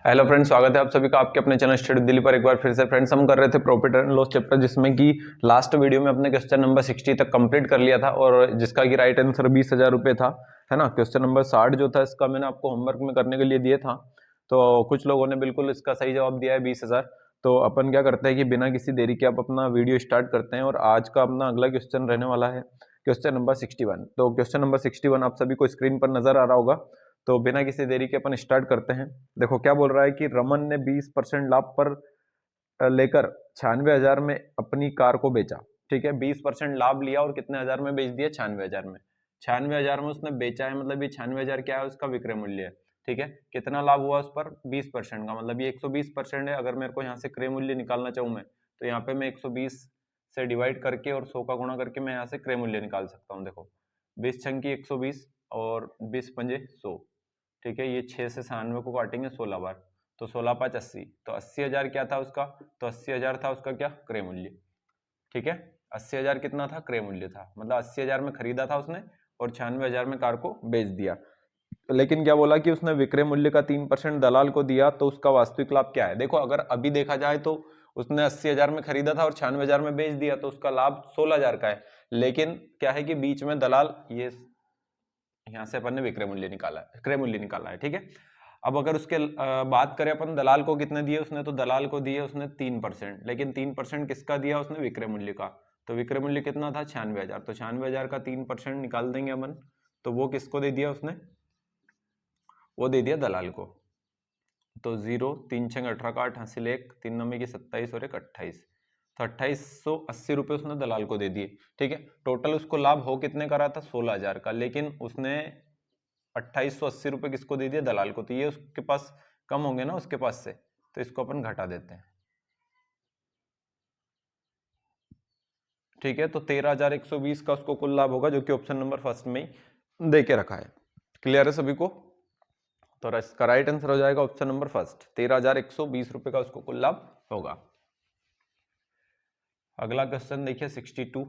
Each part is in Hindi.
हेलो फ्रेंड्स, स्वागत है आप सभी का आपके अपने चैनल स्टडी दिल्ली पर। एक बार फिर से फ्रेंड्स हम कर रहे थे प्रॉफिट एंड लॉस चैप्टर, जिसमें कि लास्ट वीडियो में अपने क्वेश्चन नंबर 60 तक कंप्लीट कर लिया था और जिसका कि राइट आंसर 20,000 रुपये था, है ना। क्वेश्चन नंबर 60 जो था इसका मैंने आपको होमवर्क में करने के लिए दिए था, तो कुछ लोगों ने बिल्कुल इसका सही जवाब दिया है 20,000। तो अपन क्या करते हैं कि बिना किसी देरी के आप अपना वीडियो स्टार्ट करते हैं और आज का अपना अगला क्वेश्चन रहने वाला है क्वेश्चन नंबर 61। तो क्वेश्चन नंबर 61 आप सभी को स्क्रीन पर नजर आ रहा होगा, तो बिना किसी देरी के अपन स्टार्ट करते हैं। देखो क्या बोल रहा है कि रमन ने 20% लाभ पर लेकर 96,000 में अपनी कार को बेचा। ठीक है, 20% लाभ लिया और कितने हजार में बेच दिया? 96,000 में। 96,000 में उसने बेचा है, मतलब ये 96,000 क्या है? उसका विक्रय मूल्य है। ठीक है, कितना लाभ हुआ उस पर? 20% का, मतलब ये 120% है। अगर मेरे को यहाँ से क्रय मूल्य निकालना चाहूँ मैं, तो यहाँ पे मैं 120 से डिवाइड करके और 100 का गुणा करके मैं यहाँ से क्रय मूल्य निकाल सकता हूँ। देखो 20 छंकी 120 और 20 पंजे 100। ठीक है, ये 6 से 96 को काटेंगे 16 बार, तो 16 5 80, तो 80,000 क्या था उसका? तो 80,000 था उसका क्या? क्रय मूल्य। ठीक है, 80,000 कितना था? क्रय मूल्य था, मतलब 80,000 में खरीदा था उसने और 96,000 में कार को बेच दिया। लेकिन क्या बोला कि उसने विक्रय मूल्य का 3% दलाल को दिया, तो उसका वास्तविक लाभ क्या है? देखो अगर अभी देखा जाए तो उसने 80,000 में खरीदा था और 96,000 में बेच दिया, तो उसका लाभ 16,000 का है। लेकिन क्या है कि बीच में दलाल, ये यहाँ से अपन ने विक्रय मूल्य निकाला है, क्रय मूल्य निकाला है। ठीक है, अब अगर उसके बात करें अपन दलाल को कितने दिए उसने, तो दलाल को दिए उसने 3%, लेकिन 3% किसका दिया उसने? विक्रय मूल्य का। तो विक्रय मूल्य कितना था? 96,000, तो 96,000 का 3% निकाल देंगे अपन, तो वो किसको दे दिया उसने? वो दे दिया दलाल को। तो 0 3 6 18 का 8 हासिल 1 3 9 की 27 और 1 28, तो 2880 रुपये उसने दलाल को दे दिए। ठीक है, टोटल उसको लाभ हो कितने का रहा था? 16,000 का, लेकिन उसने 2880 रुपये किसको दे दिया? दलाल को। तो ये उसके पास कम होंगे ना उसके पास से, तो इसको अपन घटा देते हैं। ठीक है, तो 13,120 का उसको कुल लाभ होगा, जो कि ऑप्शन नंबर फर्स्ट में ही दे के रखा है। क्लियर है सभी को? तो इसका राइट आंसर हो जाएगा ऑप्शन नंबर फर्स्ट, 13,120 रुपए का उसको कुल लाभ होगा। अगला क्वेश्चन देखिए 62।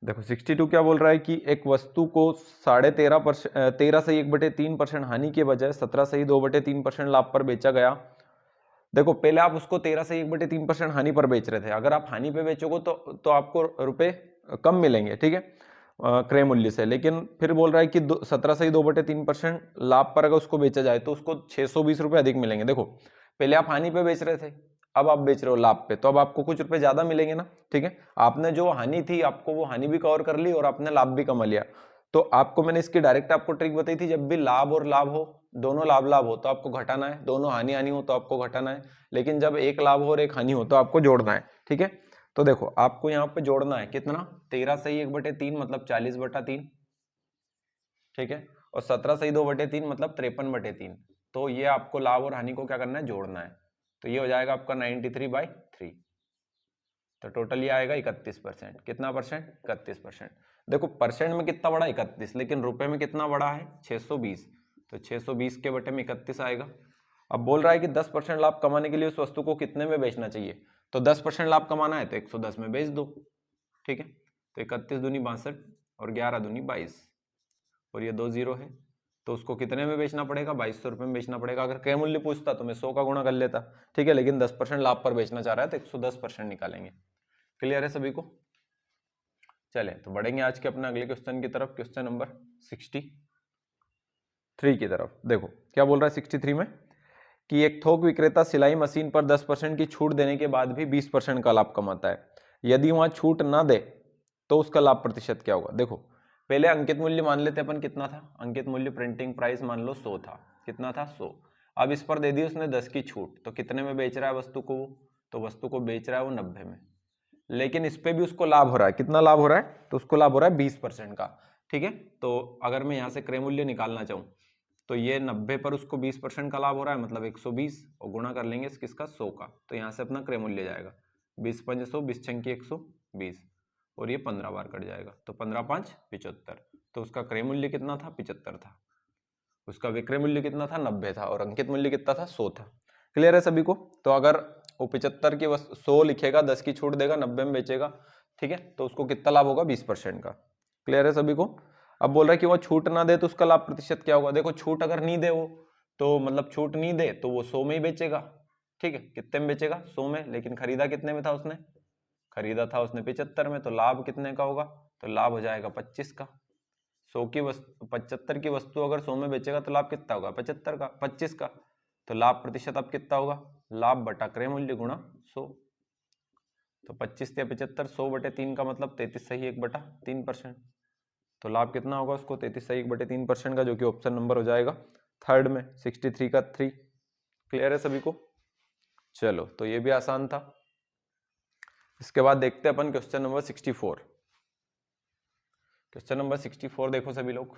देखो 62 क्या बोल रहा है कि एक वस्तु को 13.5 से 1/3% हानि के बजाय 17 से 2/3% लाभ पर बेचा गया। देखो पहले आप उसको 13 से 1/3% हानि पर बेच रहे थे। अगर आप हानि पे बेचोगे तो आपको रुपए कम मिलेंगे। ठीक है, क्रय मूल्य से। लेकिन फिर बोल रहा है कि 17 से 2/3% लाभ पर अगर उसको बेचा जाए तो उसको 620 रुपए अधिक मिलेंगे। देखो पहले आप हानि पे बेच रहे थे, अब आप बेच रहे हो लाभ पे, तो अब आपको कुछ रुपए ज्यादा मिलेंगे ना। ठीक है, आपने जो हानि थी आपको वो हानि भी कवर कर ली और आपने लाभ भी कमा लिया। तो आपको मैंने इसकी डायरेक्ट आपको ट्रिक बताई थी, जब भी लाभ और लाभ हो, दोनों लाभ लाभ हो तो आपको घटाना है, दोनों हानि हानि हो तो आपको घटाना है। लेकिन जब एक लाभ हो और एक हानि हो तो आपको जोड़ना है। ठीक है, तो देखो आपको यहाँ पे जोड़ना है कितना? 13 सही 1/3 मतलब 40/3। ठीक है, और 17 सही 2/3 मतलब 53/3। तो ये आपको लाभ और हानि को क्या करना है? जोड़ना है। तो ये हो जाएगा आपका 93/3। तो टोटल ये आएगा 31%। कितना परसेंट? 31%। देखो परसेंट में कितना बड़ा? 31, लेकिन रुपए में कितना बड़ा है? 620। तो 620 के बटे में 31 आएगा। अब बोल रहा है कि 10% लाभ कमाने के लिए उस वस्तु को कितने में बेचना चाहिए? तो 10% लाभ कमाना है तो 110 में बेच दो। ठीक है, तो 31 दूनी 62 और 11 दूनी 22 और ये 2 0 है, तो उसको कितने में बेचना पड़ेगा? 2200 रुपये में बेचना पड़ेगा। अगर क्रय मूल्य पूछता तो मैं 100 का गुणा कर लेता। ठीक है, लेकिन 10% लाभ पर बेचना चाह रहा है तो 110% निकालेंगे। क्लियर है सभी को? चले तो बढ़ेंगे आज के अपने अगले क्वेश्चन की तरफ, क्वेश्चन नंबर 63 की तरफ। देखो क्या बोल रहा है 63 में कि एक थोक विक्रेता सिलाई मशीन पर 10% की छूट देने के बाद भी 20% का लाभ कमाता है। यदि वहां छूट ना दे तो उसका लाभ प्रतिशत क्या होगा? देखो पहले अंकित मूल्य मान लेते अपन, कितना था अंकित मूल्य? प्रिंटिंग प्राइस मान लो 100 था। कितना था? 100। अब इस पर दे दी उसने 10 की छूट, तो कितने में बेच रहा है वस्तु को? तो वस्तु को बेच रहा है वो 90 में, लेकिन इस पे भी उसको लाभ हो रहा है। कितना लाभ हो रहा है? तो उसको लाभ हो रहा है 20% का। ठीक है, तो अगर मैं यहाँ से क्रय मूल्य निकालना चाहूँ तो ये 90 पर उसको 20% का लाभ हो रहा है, मतलब 120, और गुणा कर लेंगे किसका? 100 का। तो यहाँ से अपना क्रय मूल्य जाएगा 20 5 100, 20 छंकी 120 और ये 15 बार कट जाएगा, तो 15 5 75। तो उसका क्रय मूल्य कितना था? 75 था। उसका विक्रय मूल्य कितना था? 90 था। और अंकित मूल्य कितना था? 100 था। क्लियर है सभी को? तो अगर वो 75 की 100 लिखेगा, 10 की छूट देगा, 90 में बेचेगा, ठीक है, तो उसको कितना लाभ होगा? 20% का। क्लियर है सभी को? अब बोल रहा है कि वो छूट ना दे तो उसका लाभ प्रतिशत क्या होगा। देखो छूट अगर नहीं दे वो, तो मतलब छूट नहीं दे तो वो 100 में ही बेचेगा, ठीक है, कितने में बेचेगा 100 में, लेकिन खरीदा कितने में था उसने, खरीदा था उसने 75 में, तो लाभ कितने का होगा, तो लाभ हो जाएगा 25 का। 100 की वस्तु 75 की वस्तु अगर 100 में बेचेगा तो लाभ कितना होगा 75 का, 25 का, तो लाभ प्रतिशत अब कितना होगा, लाभ बटा क्रय मूल्य गुणा 100, तो 25 या 75, 100 बटे 3 का मतलब 33 सही 1/3%, तो लाभ कितना होगा उसको 33 सही 1/3% का, जो कि ऑप्शन नंबर हो जाएगा थर्ड में 63 का 3। क्लियर है सभी को। चलो तो ये भी आसान था। इसके बाद देखते हैं अपन क्वेश्चन नंबर 64। क्वेश्चन नंबर 64 देखो सभी लोग।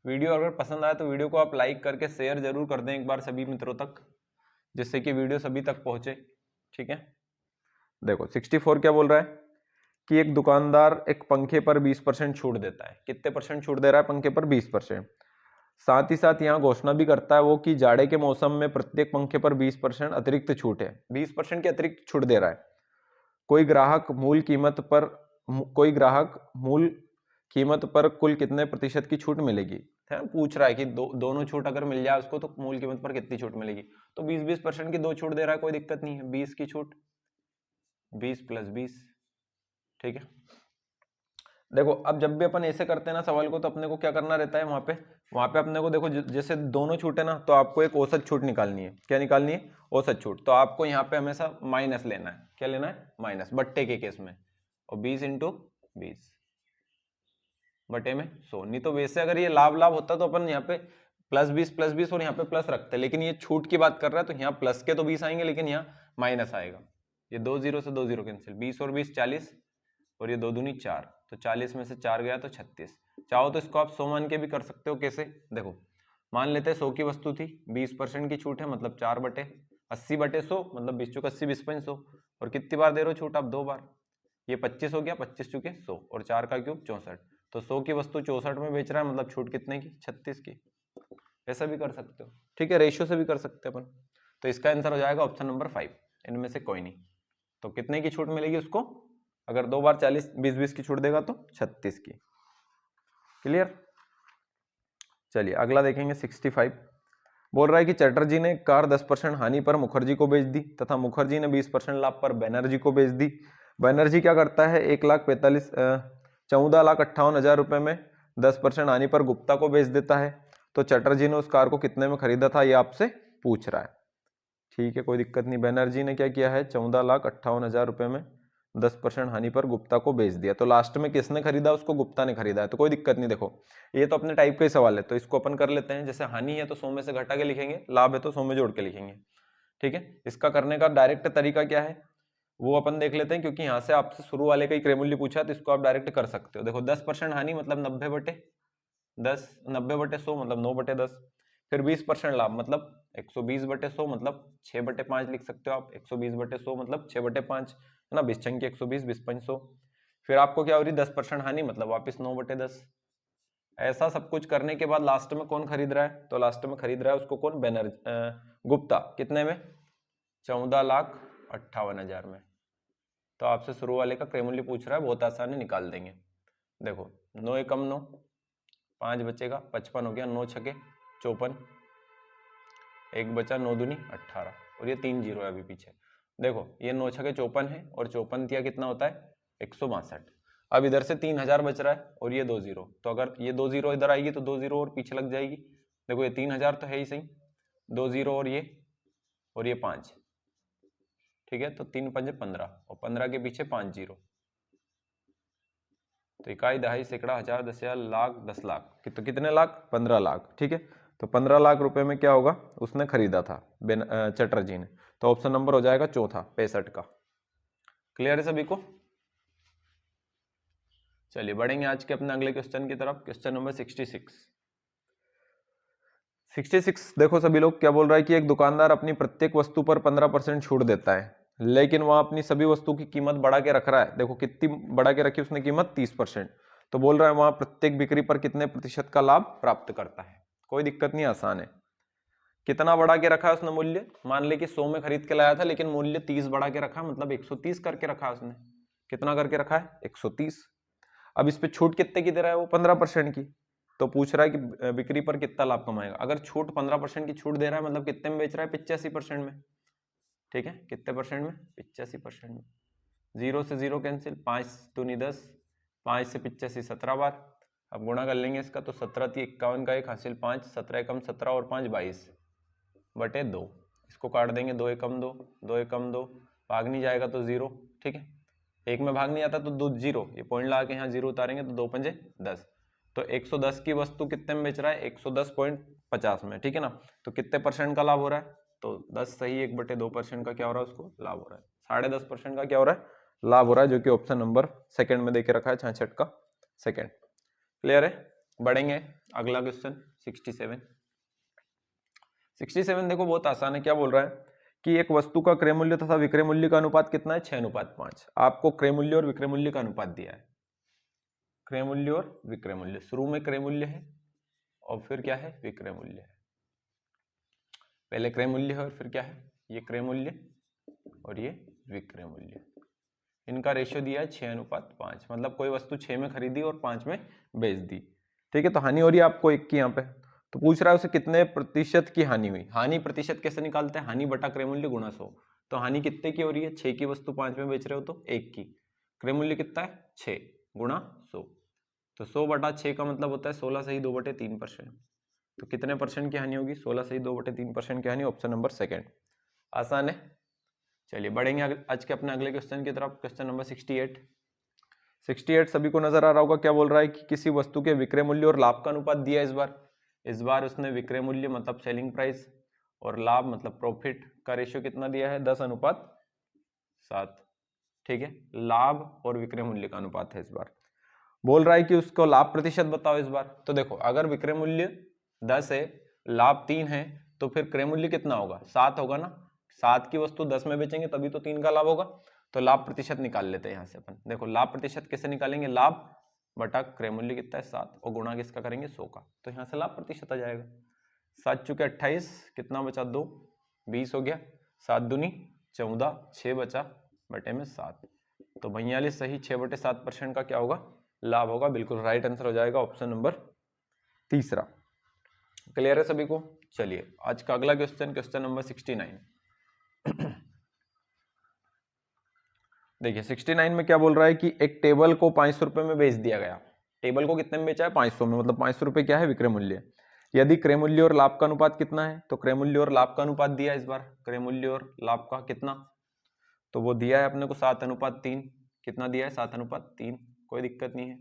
वीडियो अगर पसंद आए तो वीडियो को आप लाइक करके शेयर जरूर कर दें एक बार सभी मित्रों तक, जिससे कि वीडियो सभी तक पहुंचे, ठीक है। देखो 64 क्या बोल रहा है कि एक दुकानदार एक पंखे पर 20% छूट देता है। कितने परसेंट छूट दे रहा है पंखे पर, 20%। साथ ही साथ यहाँ घोषणा भी करता है वो कि जाड़े के मौसम में प्रत्येक पंखे पर 20% अतिरिक्त छूट है। 20% की अतिरिक्त छूट दे रहा है। कोई ग्राहक मूल कीमत पर कुल कितने प्रतिशत की छूट मिलेगी, है ना। पूछ रहा है कि दोनों छूट अगर मिल जाए उसको तो मूल कीमत पर कितनी छूट मिलेगी। तो 20-20% की दो छूट दे रहा है, कोई दिक्कत नहीं है। 20 की छूट 20 + 20, ठीक है। देखो अब जब भी अपन ऐसे करते हैं ना सवाल को, तो अपने को क्या करना रहता है वहां पे अपने को देखो जैसे दोनों छूट है ना, तो आपको एक औसत छूट निकालनी है। क्या निकालनी है, औसत छूट। तो आपको यहाँ पे हमेशा माइनस लेना है। क्या लेना है, माइनस, बट्टे के केस में। और 20 × 20 बटे में 100। नहीं तो वैसे अगर ये लाभ होता तो अपन यहाँ पे +20 और यहाँ पे प्लस रखते, लेकिन ये छूट की बात कर रहा है तो यहाँ प्लस के तो 20 आएंगे, लेकिन यहाँ माइनस आएगा। ये 2 0 से 2 0 कैंसिल, 20 और 20 40, और ये 2 दूनी 4, तो 40 में से 4 गया तो 36। चाहो तो इसको आप 100 मान के भी कर सकते हो। कैसे, देखो मान लेते हैं 100 की वस्तु थी, 20% की छूट है, मतलब 4/80/100, मतलब 20 × 80 20/100। और कितनी बार दे रहे हो छूट आप, 2 बार। ये 25 हो गया, 25 × 100, और 4 का क्यूब 64। तो 100 की वस्तु 64 में बेच रहा है, मतलब छूट कितने की, 36 की। ऐसा भी कर सकते हो, ठीक है, रेशियो से भी कर सकते हैं अपन। तो इसका आंसर हो जाएगा ऑप्शन नंबर 5, इनमें से कोई नहीं। तो कितने की छूट मिलेगी उसको, अगर 2 बार 40 20 की छूट देगा तो 36 की। क्लियर। चलिए अगला देखेंगे 65। बोल रहा है कि चटर्जी ने कार 10% हानि पर मुखर्जी को बेच दी, तथा मुखर्जी ने 20% लाभ पर बैनर्जी को बेच दी। बैनर्जी क्या करता है, 14,58,000 रुपए में 10% हानि पर गुप्ता को बेच देता है। तो चटर्जी ने उस कार को कितने में खरीदा था, ये आपसे पूछ रहा है, ठीक है, कोई दिक्कत नहीं। बैनर्जी ने क्या किया है, 14,58,000 रुपए में 10% हानि पर गुप्ता को बेच दिया। तो लास्ट में किसने खरीदा, उसको गुप्ता ने खरीदा है, तो कोई दिक्कत नहीं। देखो ये तो अपने टाइप का ही सवाल है, तो इसको अपन कर लेते हैं। जैसे हानि है तो 100 में से घटा के लिखेंगे, लाभ है तो 100 में जोड़ के लिखेंगे, ठीक है। इसका करने का डायरेक्ट तरीका क्या है वो अपन देख लेते हैं, क्योंकि यहाँ से आपसे शुरू वाले का ही क्रय मूल्य पूछा है, तो इसको आप डायरेक्ट कर सकते हो। देखो 10% हानि मतलब 90/10, 90/100 मतलब 9/10। फिर 20% लाभ मतलब 120/100 मतलब 6/5 लिख सकते हो आप। 120/100 मतलब 6/5, है ना, 20 × 120 20/100। फिर आपको क्या हो रही, 10% हानि मतलब वापस 9/10। ऐसा सब कुछ करने के बाद लास्ट में कौन खरीद रहा है, तो लास्ट में खरीद रहा है उसको कौन, गुप्ता। कितने में, 14,58,000 में। तो आपसे शुरू वाले का क्रय मूल्य पूछ रहा है, बहुत आसानी निकाल देंगे। देखो 9 × 9 5 बचेगा, 55 हो गया, 9 × 6 54, 1 बचा, 9 दूनी 18, और ये 3 0 है अभी पीछे। देखो ये 9 × 6 54 है, और 54 तिया कितना होता है, 162। अब इधर से 3000 बच रहा है, और ये 2 0, तो अगर ये 2 0 इधर आएगी तो 2 0 और पीछे लग जाएगी। देखो ये 3000 तो है ही सही, 2 0 और ये 5, ठीक है। तो 3 × 5 = 15, और 15 के पीछे 5 0, तो इकाई, दहाई, सैकड़ा, हजार, 10,000, लाख, 10 लाख, तो कितने लाख, 15 लाख, ठीक है। तो 15 लाख रुपए में क्या होगा, उसने खरीदा था चटर्जी ने। तो ऑप्शन नंबर हो जाएगा चौथा, 65 का। क्लियर है सभी को। चलिए बढ़ेंगे आज के अपने अगले क्वेश्चन की तरफ। क्वेश्चन नंबर 66 देखो सभी लोग, क्या बोल रहा है कि एक दुकानदार अपनी प्रत्येक वस्तु पर 15% छूट देता है, लेकिन वह अपनी सभी वस्तु की कीमत बढ़ा के रख रहा है। देखो कितनी बढ़ा के रखी उसने कीमत, 30%। तो बोल रहा है वहां प्रत्येक बिक्री पर कितने प्रतिशत का लाभ प्राप्त करता है। कोई दिक्कत नहीं, आसान है। कितना बढ़ा के रखा है उसने मूल्य, मान ले कि 100 में खरीद के लाया था, लेकिन मूल्य 30 बढ़ा के रखा, मतलब 130 करके रखा है उसने। कितना करके रखा है, 130। अब इस पे छूट कितने की दे रहा है वो? 15% की। तो पूछ रहा है कि बिक्री पर कितना लाभ कमाएगा। अगर छूट 15% की छूट दे रहा है मतलब कितने में बेच रहा है? 85% में। ठीक है, कितने परसेंट में? 85% में। 0 से 0 कैंसिल, 5 दूनी 10, 5 से 85 17 बार। अब गुणा कर लेंगे इसका, तो 17 × 51 का 1 हासिल 5, 17 एकम 17 और 5 22 बटे 2। इसको काट देंगे, 2 एकम 2, 2 एकम 2, भाग नहीं जाएगा तो 0। ठीक है, एक में भाग नहीं आता तो 2 0, ये पॉइंट लगा के यहाँ 0 उतारेंगे तो 2 पंजे 10। तो 110 की वस्तु कितने में बेच रहा है? 110.50 में। ठीक है ना, तो कितने परसेंट का लाभ हो रहा है? तो 10 सही 1/2% का क्या हो रहा है उसको? लाभ हो रहा है। 10.5% का क्या हो रहा है? लाभ हो रहा है, जो कि ऑप्शन नंबर सेकंड में देके रखा है, 66 का सेकंड। क्लियर है? बढ़ेंगे अगला क्वेश्चन 67। 67 देखो बहुत आसान है। क्या बोल रहा है कि एक वस्तु का क्रय मूल्य तथा विक्रय मूल्य का अनुपात कितना है? 6:5। आपको क्रय मूल्य और विक्रय मूल्य का अनुपात दिया है। क्रय मूल्य और विक्रय मूल्य, शुरू में क्रय मूल्य है और फिर क्या है? विक्रय मूल्य है। पहले क्रय मूल्य है और फिर क्या है? ये क्रय मूल्य और ये विक्रय मूल्य। इनका रेशियो दिया है 6:5, मतलब कोई वस्तु 6 में खरीदी और 5 में बेच दी। ठीक है, तो हानि हो रही है आपको 1 की यहाँ पे। तो पूछ रहा है उसे कितने प्रतिशत की हानि हुई। हानि प्रतिशत कैसे निकालते हैं? हानि बटा क्रय मूल्य गुणा 100। तो हानि कितने की हो रही है? 6 की वस्तु 5 में बेच रहे हो तो 1 की। क्रय मूल्य कितना है? 6 गुणा 100। तो 100 बटा 6 का मतलब होता है 16 सही 2/3%। तो कितने परसेंट की हानि होगी? 16 सही 2/3% की हानि। Option number second. आसान है। चलिए बढ़ेंगे आज के अपने अगले क्वेश्चन की तरफ। Question number 68। 68 सभी को नजर आ रहा होगा। क्या बोल रहा है कि किसी वस्तु के विक्रय मूल्य और लाभ का अनुपात दिया है। इस बार उसने विक्रय मूल्य मतलब सेलिंग प्राइस और लाभ मतलब प्रॉफिट का रेशियो कितना दिया है? 10:7। ठीक है, लाभ और विक्रय मूल्य का अनुपात है इस बार। बोल रहा है कि उसको लाभ प्रतिशत बताओ इस बार। तो देखो, अगर विक्रय मूल्य 10 है, लाभ 3 है, तो फिर क्रय मूल्य कितना होगा? 7 होगा ना। 7 की वस्तु 10 में बेचेंगे तभी तो 3 का लाभ होगा। तो लाभ प्रतिशत निकाल लेते हैं यहाँ से अपन। देखो लाभ प्रतिशत कैसे निकालेंगे? लाभ बटा क्रय मूल्य कितना है? 7 और गुणा किसका करेंगे? 100 का। तो यहाँ से लाभ प्रतिशत आ जाएगा। 7 चुके 28, कितना बचा? 2, 20 हो गया। 7 दूनी 14, 6 बचा बटे में 7। तो 42 सही 6/7% का क्या होगा? लाभ होगा। बिल्कुल राइट आंसर हो जाएगा ऑप्शन नंबर तीसरा। क्लियर है सभी को? चलिए आज का अगला क्वेश्चन, क्वेश्चन नंबर 69। देखिए 69 में क्या बोल रहा है कि एक टेबल को 500 रुपए में बेच दिया गया। टेबल को कितने में बेचा है? 500 में, मतलब 500 रुपए क्या है? विक्रय मूल्य। यदि क्रय मूल्य और लाभ का अनुपात कितना है? तो क्रय मूल्य और लाभ का अनुपात दिया है इस बार। क्रय मूल्य और लाभ का कितना? तो वो दिया है अपने को 7:3। कितना दिया है? 7:3। कोई दिक्कत नहीं है।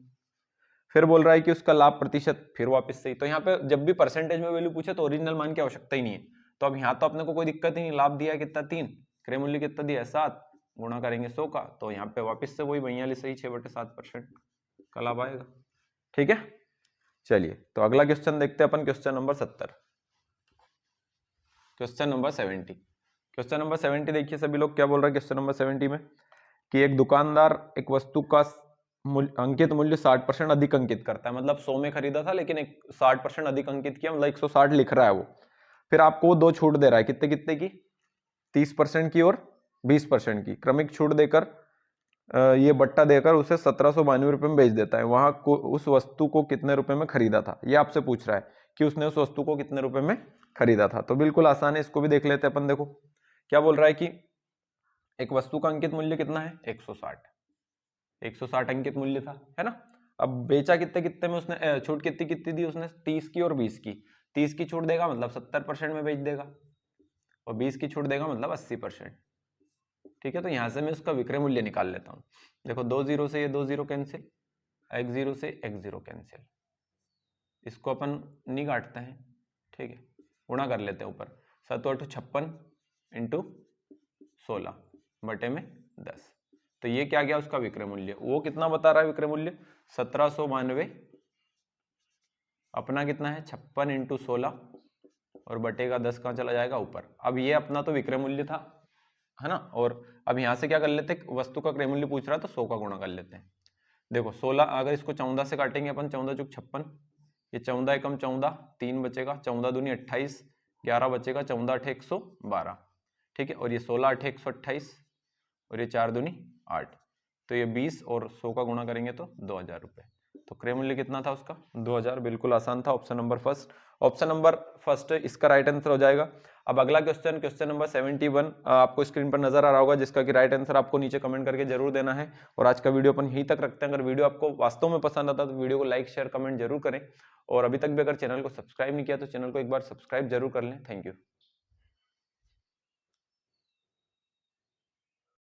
फिर बोल रहा है कि उसका लाभ प्रतिशत, फिर वापस से ही। तो यहाँ पे जब भी परसेंटेज में वैल्यू पूछे तो ओरिजिनल मान की आवश्यकता ही नहीं है। तो अब यहाँ तो अपने को कोई दिक्कत ही नहीं। लाभ दिया है कितना? 3। क्रय मूल्य कितना दिया है? 7। गुणा करेंगे 100 का, तो यहाँ पे वापस से वही 42 सही 6/7% का लाभ आएगा। ठीक है, चलिए तो अगला क्वेश्चन देखते हैं अपन। Question number 70। Question number 70। Question number 70 देखिए सभी लोग। क्या बोल रहा है क्वेश्चन नंबर 70 में कि एक दुकानदार एक वस्तु का अंकित मूल्य 60% अधिक अंकित करता है। मतलब 100 में खरीदा था लेकिन एक 60% अधिक अंकित किया, मतलब 160 लिख रहा है वो। फिर आपको 2 छूट दे रहा है। कितने कितने की? 30% की और 20% की। क्रमिक छूट देकर ये बट्टा देकर उसे 1792 रुपए में बेच देता है। वहां उस वस्तु को कितने रुपए में खरीदा था? ये आपसे पूछ रहा है कि उसने उस वस्तु को कितने रुपए में खरीदा था। तो बिल्कुल आसान है, इसको भी देख लेते हैं अपन। देखो क्या बोल रहा है कि एक वस्तु का अंकित मूल्य कितना है? 160। 160 अंकित मूल्य था, है ना। अब बेचा कितने कितने में उसने? छूट कितनी कितनी दी उसने? 30 की और 20 की। 30 की छूट देगा मतलब 70% में बेच देगा, और 20 की छूट देगा मतलब 80%। ठीक है, तो यहां से मैं उसका विक्रय मूल्य निकाल लेता हूं। देखो 2 0 से ये 2 0 कैंसिल, x 0 से x 0 कैंसिल। इसको अपन नहीं काटते हैं। ठीक है, गुणा कर लेते हैं ऊपर। 7 8 56 इंटू 16 बटे में 10। तो ये क्या गया? उसका विक्रय मूल्य। वो कितना बता रहा है विक्रय मूल्य? 1792। अपना कितना है? 56 इंटू 16 और बटे का 10 कहाँ चला जाएगा? ऊपर। अब ये अपना तो विक्रय मूल्य था, है ना। और अब यहां से क्या कर लेते हैं? वस्तु का क्रय मूल्य पूछ रहा है तो 100 का गुणा कर लेते हैं। देखो 16, अगर इसको 14 से काटेंगे अपन, 14 चुक 56, ये 14 एकम 14, 3 बचेगा, 14 दूनी 28, 11 बचेगा, 14 8 112। ठीक है, और ये 16 8 128 और ये 4 दूनी 8। तो ये 20 और 100 का गुणा करेंगे तो 2000 रुपये। तो क्रय मूल्य कितना था उसका? 2000। बिल्कुल आसान था। Option number first, option number first इसका राइट आंसर हो जाएगा। अब अगला क्वेश्चन, क्वेश्चन नंबर 71 आपको स्क्रीन पर नजर आ रहा होगा, जिसका कि राइट आंसर आपको नीचे कमेंट करके जरूर देना है। और आज का वीडियो अपन यहीं तक रखते हैं। अगर वीडियो आपको वास्तव में पसंद आता तो वीडियो को लाइक शेयर कमेंट जरूर करें, और अभी तक भी अगर चैनल को सब्सक्राइब नहीं किया तो चैनल को एक बार सब्सक्राइब जरूर कर लें। Thank you.